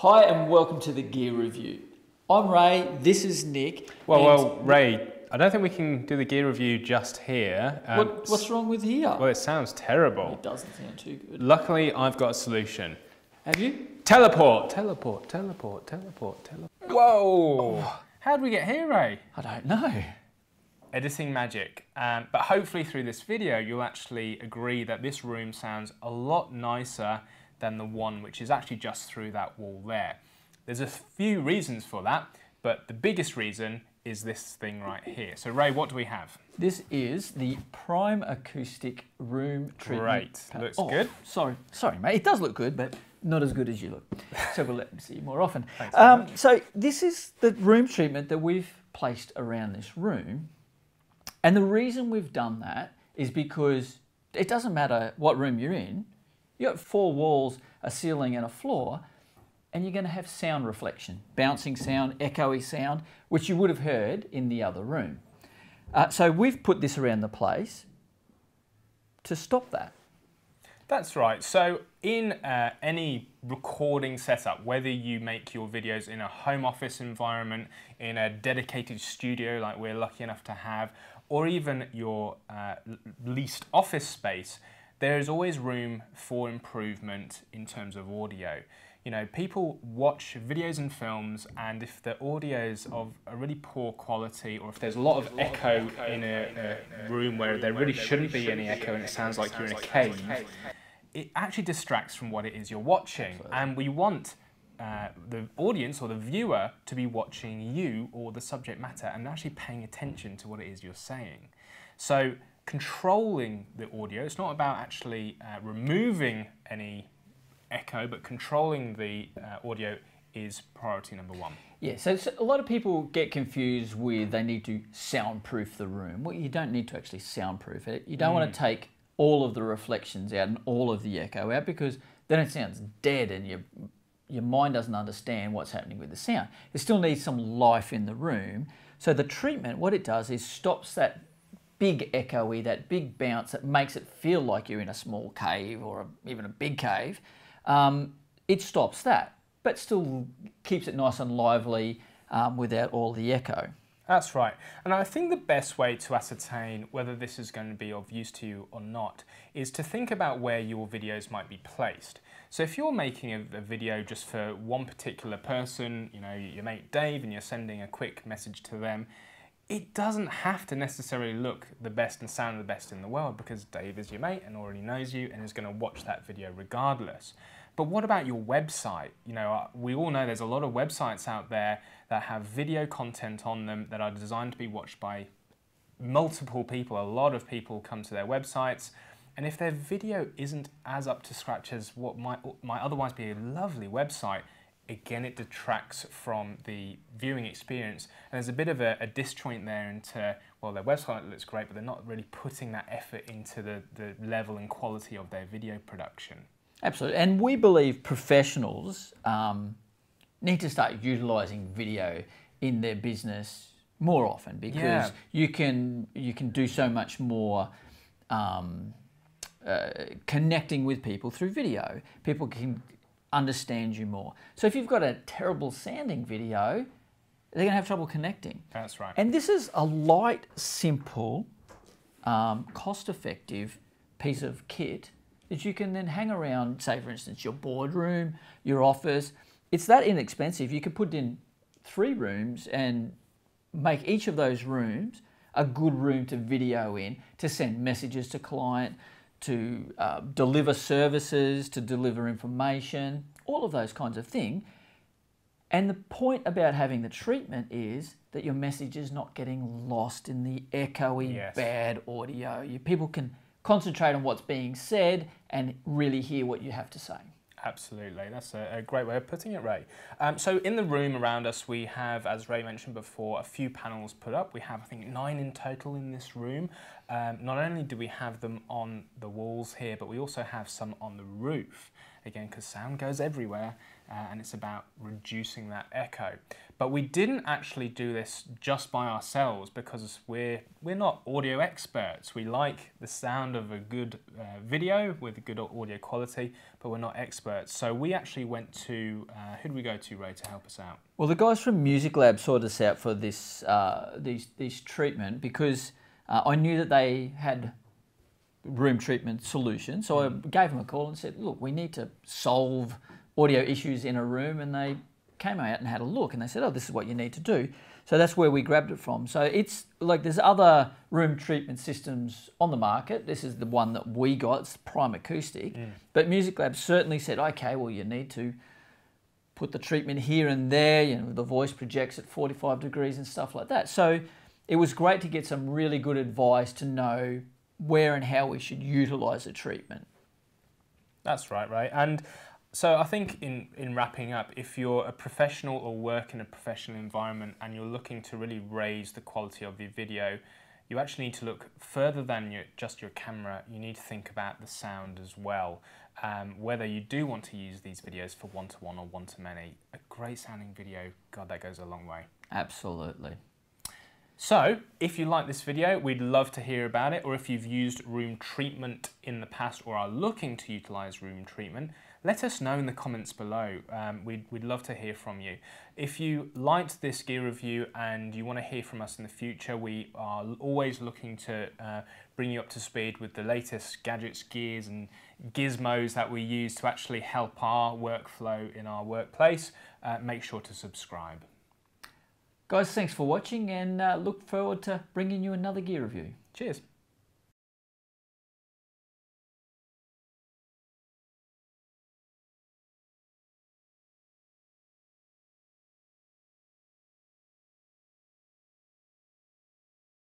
Hi and welcome to the Gear Review. I'm Ray, this is Nick. Well, Ray, I don't think we can do the gear review just here. What's wrong with here? Well, it sounds terrible. It doesn't sound too good. Luckily, I've got a solution. Have you? Teleport! Teleport, teleport, teleport, teleport. Whoa! How'd we get here, Ray? I don't know. Editing magic. But hopefully through this video, you'll actually agree that this room sounds a lot nicer than the one which is actually just through that wall there. There's a few reasons for that, but the biggest reason is this thing right here. So Ray, what do we have? This is the Primacoustic room treatment. Great, looks good. Sorry mate, it does look good, but not as good as you look. So we'll let them see you more often. Thanks so this is the room treatment that we've placed around this room. And the reason we've done that is because it doesn't matter what room you're in, you've got 4 walls, a ceiling and a floor, and you're going to have sound reflection, bouncing sound, echoey sound, which you would have heard in the other room. So we've put this around the place to stop that. That's right. So in any recording setup, whether you make your videos in a home office environment, in a dedicated studio like we're lucky enough to have, or even your leased office space, there is always room for improvement in terms of audio. You know, people watch videos and films, and if the audio is of a really poor quality, or if there's a lot of echo in a room where there really shouldn't be any echo and it sounds like you're in a cave, it actually distracts from what it is you're watching. And we want the audience or the viewer to be watching you or the subject matter and actually paying attention to what it is you're saying. So controlling the audio, it's not about actually removing any echo, but controlling the audio is priority number 1. Yeah, so a lot of people get confused with they need to soundproof the room. Well, you don't need to actually soundproof it. You don't want to take all of the reflections out and all of the echo out, because then it sounds dead and your mind doesn't understand what's happening with the sound. It still needs some life in the room. So the treatment, what it does is stops that big echoey, that big bounce that makes it feel like you're in a small cave or even a big cave. It stops that, but still keeps it nice and lively without all the echo. That's right. And I think the best way to ascertain whether this is going to be of use to you or not is to think about where your videos might be placed. So if you're making a video just for one particular person, you know, your mate Dave, and you're sending a quick message to them, it doesn't have to necessarily look the best and sound the best in the world, because Dave is your mate and already knows you and is going to watch that video regardless. But what about your website? You know, we all know there's a lot of websites out there that have video content on them that are designed to be watched by multiple people. A lot of people come to their websites, and if their video isn't as up to scratch as what might otherwise be a lovely website, again, it detracts from the viewing experience. And there's a bit of a disjoint there into, well, their website looks great, but they're not really putting that effort into the level and quality of their video production. Absolutely, and we believe professionals need to start utilising video in their business more often, because you can do so much more connecting with people through video. People can understand you more. So if you've got a terrible sounding video, they're going to have trouble connecting. That's right. And this is a light, simple, cost-effective piece of kit that you can then hang around, say for instance, your boardroom, your office. It's that inexpensive. You could put in 3 rooms and make each of those rooms a good room to video in, to send messages to client, to deliver services, to deliver information, all of those kinds of things. And the point about having the treatment is that your message is not getting lost in the echoey, bad audio. People can concentrate on what's being said and really hear what you have to say. Absolutely, that's a great way of putting it, Ray. So in the room around us, we have, as Ray mentioned before, a few panels put up. We have, I think, 9 in total in this room. Not only do we have them on the walls here, but we also have some on the roof. again, because sound goes everywhere, and it's about reducing that echo. But we didn't actually do this just by ourselves, because we're not audio experts. We like the sound of a good video with good audio quality, but we're not experts. So we actually went to, who did we go to, Ray, to help us out? Well, the guys from Music Lab sorted us out for this these treatment, because I knew that they had room treatment solutions. So I gave them a call and said, look, we need to solve audio issues in a room, and they came out and had a look, and they said, oh, this is what you need to do. So that's where we grabbed it from. So it's like, there's other room treatment systems on the market. This is the one that we got, it's Primacoustic. But Music Lab certainly said, okay, well, you need to put the treatment here and there, you know, the voice projects at 45 degrees and stuff like that. So it was great to get some really good advice to know where and how we should utilize the treatment. That's right, Ray. And so I think in wrapping up, if you're a professional or work in a professional environment and you're looking to really raise the quality of your video, you actually need to look further than just your camera. You need to think about the sound as well. Whether you do want to use these videos for one-to-one or one-to-many, a great sounding video, God, that goes a long way. Absolutely. So, if you like this video, we'd love to hear about it, or if you've used room treatment in the past or are looking to utilize room treatment, let us know in the comments below. We'd love to hear from you. If you liked this gear review and you want to hear from us in the future, we are always looking to bring you up to speed with the latest gadgets, gears and gizmos that we use to actually help our workflow in our workplace. Make sure to subscribe. Guys, thanks for watching, and look forward to bringing you another gear review. Cheers.